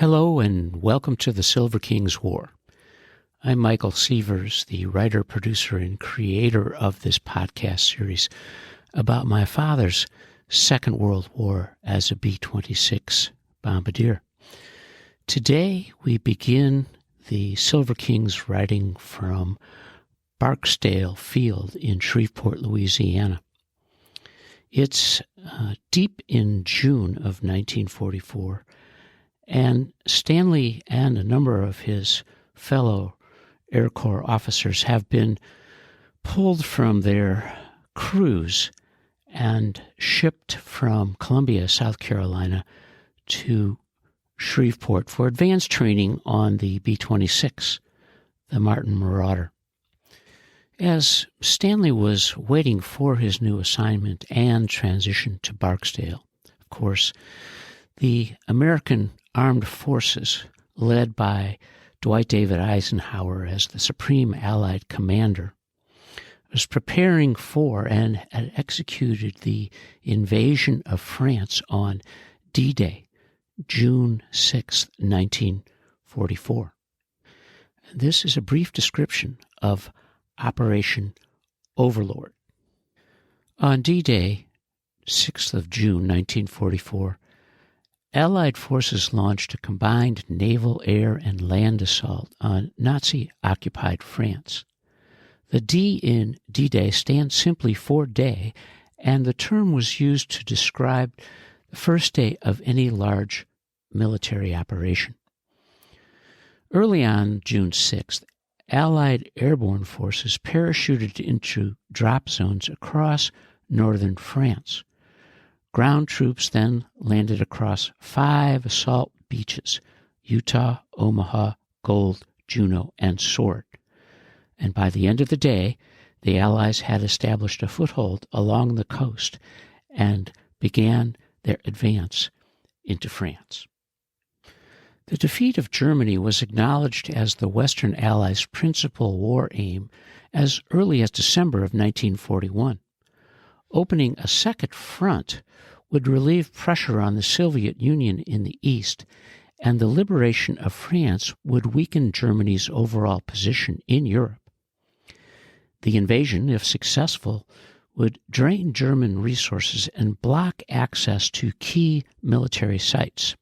Hello and welcome to the Silver King's War. I'm Michael Sievers, the writer, producer, and creator of this podcast series about my father's Second World War as a B-26 bombardier. Today we begin the Silver King's writing from Barksdale Field in Shreveport, Louisiana. It's deep in June of 1944, and Stanley and a number of his fellow Air Corps officers have been pulled from their cruise and shipped from Columbia, South Carolina, to Shreveport for advanced training on the B-26, the Martin Marauder. As Stanley was waiting for his new assignment and transition to Barksdale, of course, the American Armed Forces, led by Dwight David Eisenhower as the Supreme Allied Commander, was preparing for and had executed the invasion of France on D-Day, June 6, 1944. This is a brief description of Operation Overlord. On D-Day, 6th of June, 1944, Allied forces launched a combined naval, air, and land assault on Nazi-occupied France. The D in D-Day stands simply for day, and the term was used to describe the first day of any large military operation. Early on June 6th, Allied airborne forces parachuted into drop zones across northern France. Ground troops then landed across 5 assault beaches: Utah, Omaha, Gold, Juno, and Sword. And by the end of the day, the Allies had established a foothold along the coast and began their advance into France. The defeat of Germany was acknowledged as the Western Allies' principal war aim as early as December of 1941. Opening a second front would relieve pressure on the Soviet Union in the east, and the liberation of France would weaken Germany's overall position in Europe. The invasion, if successful, would drain German resources and block access to key military sites.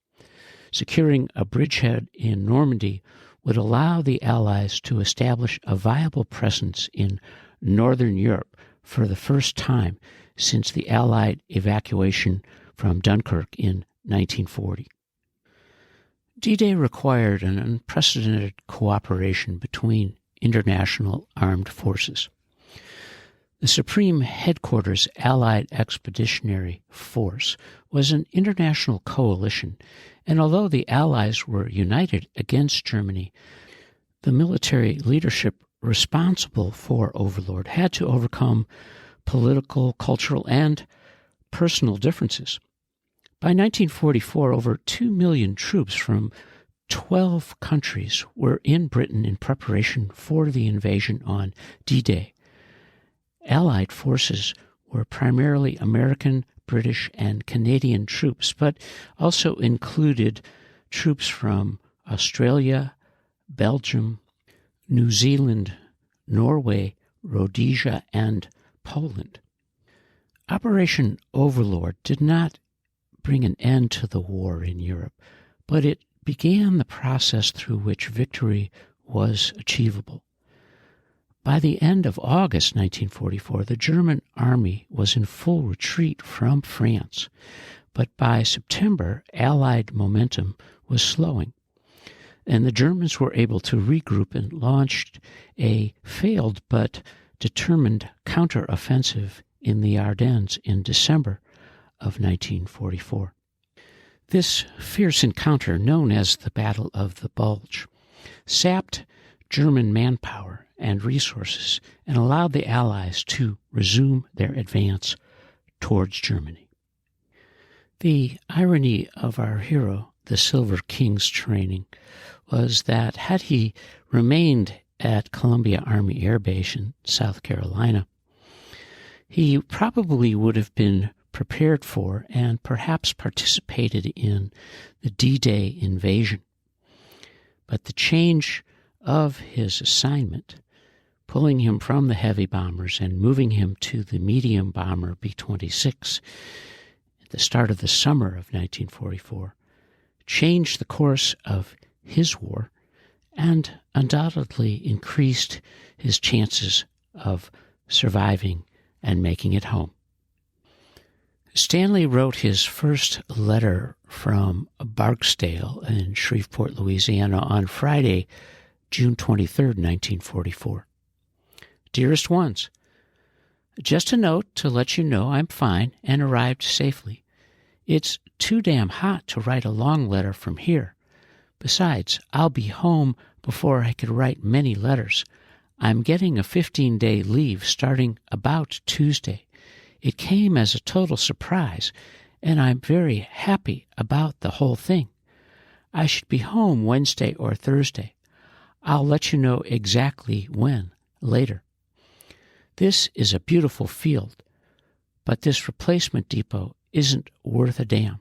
Securing a bridgehead in Normandy would allow the Allies to establish a viable presence in northern Europe for the first time since the Allied evacuation from Dunkirk in 1940. D-Day required an unprecedented cooperation between international armed forces. The Supreme Headquarters Allied Expeditionary Force was an international coalition, and although the Allies were united against Germany, the military leadership responsible for Overlord had to overcome political, cultural, and personal differences. By 1944, over 2 million troops from 12 countries were in Britain in preparation for the invasion on D-Day. Allied forces were primarily American, British, and Canadian troops, but also included troops from Australia, Belgium, New Zealand, Norway, Rhodesia, and Poland. Operation Overlord did not bring an end to the war in Europe, but it began the process through which victory was achievable. By the end of August 1944, the German army was in full retreat from France, but by September, Allied momentum was slowing, and the Germans were able to regroup and launched a failed but determined counter-offensive in the Ardennes in December of 1944. This fierce encounter, known as the Battle of the Bulge, sapped German manpower and resources and allowed the Allies to resume their advance towards Germany. The irony of our hero, the Silver King's training, was that had he remained at Columbia Army Air Base in South Carolina, he probably would have been prepared for and perhaps participated in the D-Day invasion. but the change of his assignment, pulling him from the heavy bombers and moving him to the medium bomber B-26 at the start of the summer of 1944, changed the course of his war and undoubtedly increased his chances of surviving and making it home. Stanley wrote his first letter from Barksdale in Shreveport, Louisiana on Friday, June 23, 1944. Dearest Ones, just a note to let you know I'm fine and arrived safely. It's too damn hot to write a long letter from here. Besides, I'll be home before I could write many letters. I'm getting a 15-day leave starting about Tuesday. It came as a total surprise, and I'm very happy about the whole thing. I should be home Wednesday or Thursday. I'll let you know exactly when later. This is a beautiful field, but this replacement depot isn't worth a damn.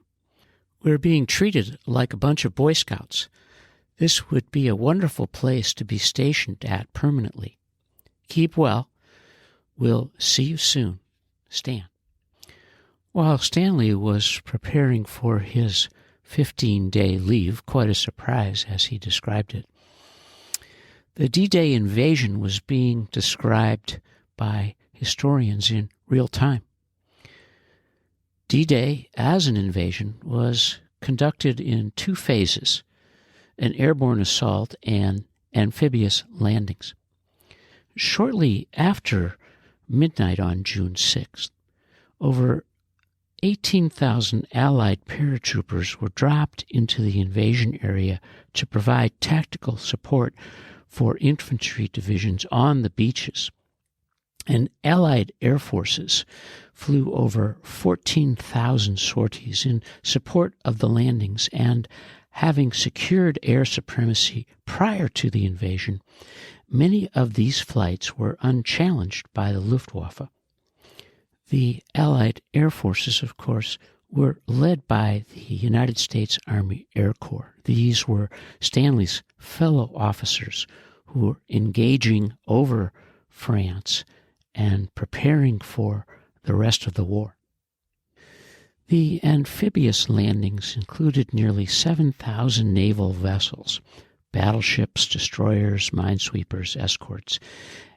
We're being treated like a bunch of Boy Scouts. This would be a wonderful place to be stationed at permanently. Keep well. We'll see you soon. Stan. While Stanley was preparing for his 15-day leave, quite a surprise as he described it, the D-Day invasion was being described by historians in real time. D-Day, as an invasion, was conducted in two phases, an airborne assault and amphibious landings. Shortly after midnight on June 6th, over 18,000 Allied paratroopers were dropped into the invasion area to provide tactical support for infantry divisions on the beaches. And Allied air forces flew over 14,000 sorties in support of the landings, and having secured air supremacy prior to the invasion, many of these flights were unchallenged by the Luftwaffe. The Allied air forces, of course, were led by the United States Army Air Corps. These were Stanley's fellow officers who were engaging over France and preparing for the rest of the war. The amphibious landings included nearly 7,000 naval vessels, battleships, destroyers, minesweepers, escorts,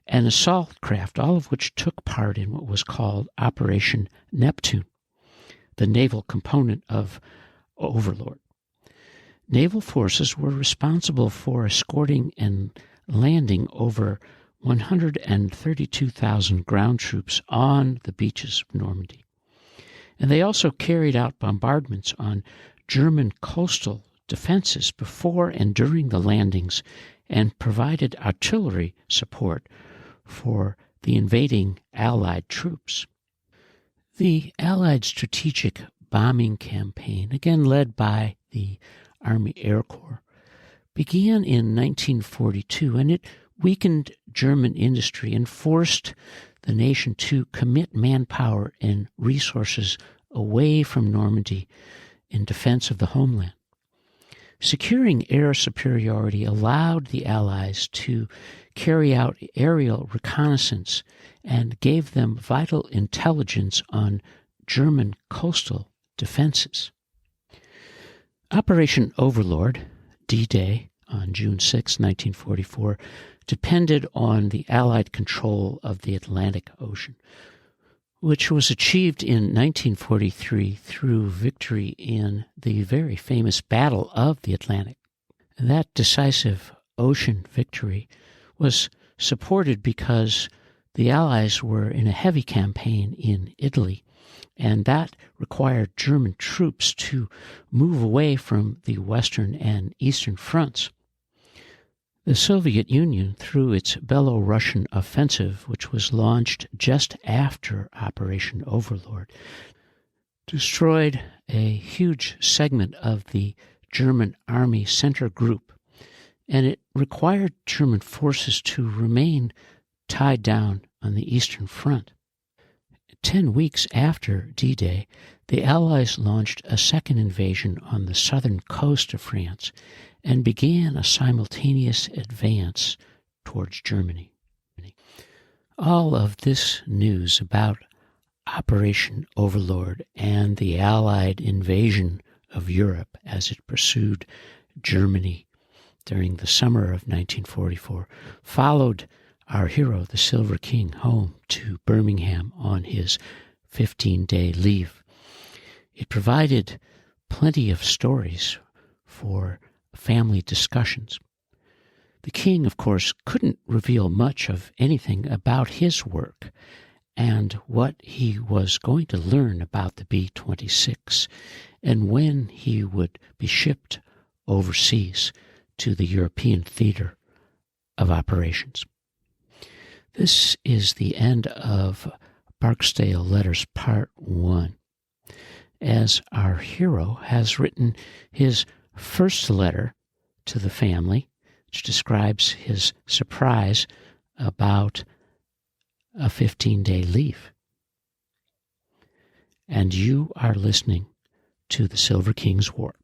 and assault craft, all of which took part in what was called Operation Neptune, the naval component of Overlord. Naval forces were responsible for escorting and landing over 132,000 ground troops on the beaches of Normandy. And they also carried out bombardments on German coastal defenses before and during the landings and provided artillery support for the invading Allied troops. The Allied strategic bombing campaign, again led by the Army Air Corps, began in 1942, and it weakened German industry and forced the nation to commit manpower and resources away from Normandy in defense of the homeland. Securing air superiority allowed the Allies to carry out aerial reconnaissance and gave them vital intelligence on German coastal defenses. Operation Overlord, D-Day, on June 6, 1944, depended on the Allied control of the Atlantic Ocean, which was achieved in 1943 through victory in the very famous Battle of the Atlantic. That decisive ocean victory was supported because the Allies were in a heavy campaign in Italy, and that required German troops to move away from the Western and Eastern fronts. The Soviet Union, through its Belarusian offensive, which was launched just after Operation Overlord, destroyed a huge segment of the German Army Center Group, and it required German forces to remain tied down on the Eastern Front. 10 weeks after D-Day, the Allies launched a second invasion on the southern coast of France and began a simultaneous advance towards Germany. All of this news about Operation Overlord and the Allied invasion of Europe as it pursued Germany during the summer of 1944 followed our hero, the Silver King, home to Birmingham on his 15-day leave. It provided plenty of stories for family discussions. The king, of course, couldn't reveal much of anything about his work and what he was going to learn about the B-26 and when he would be shipped overseas to the European theater of operations. This is the end of Barksdale Letters Part 1, as our hero has written his first letter to the family, which describes his surprise about a 15-day leave. And you are listening to the Silver King's War.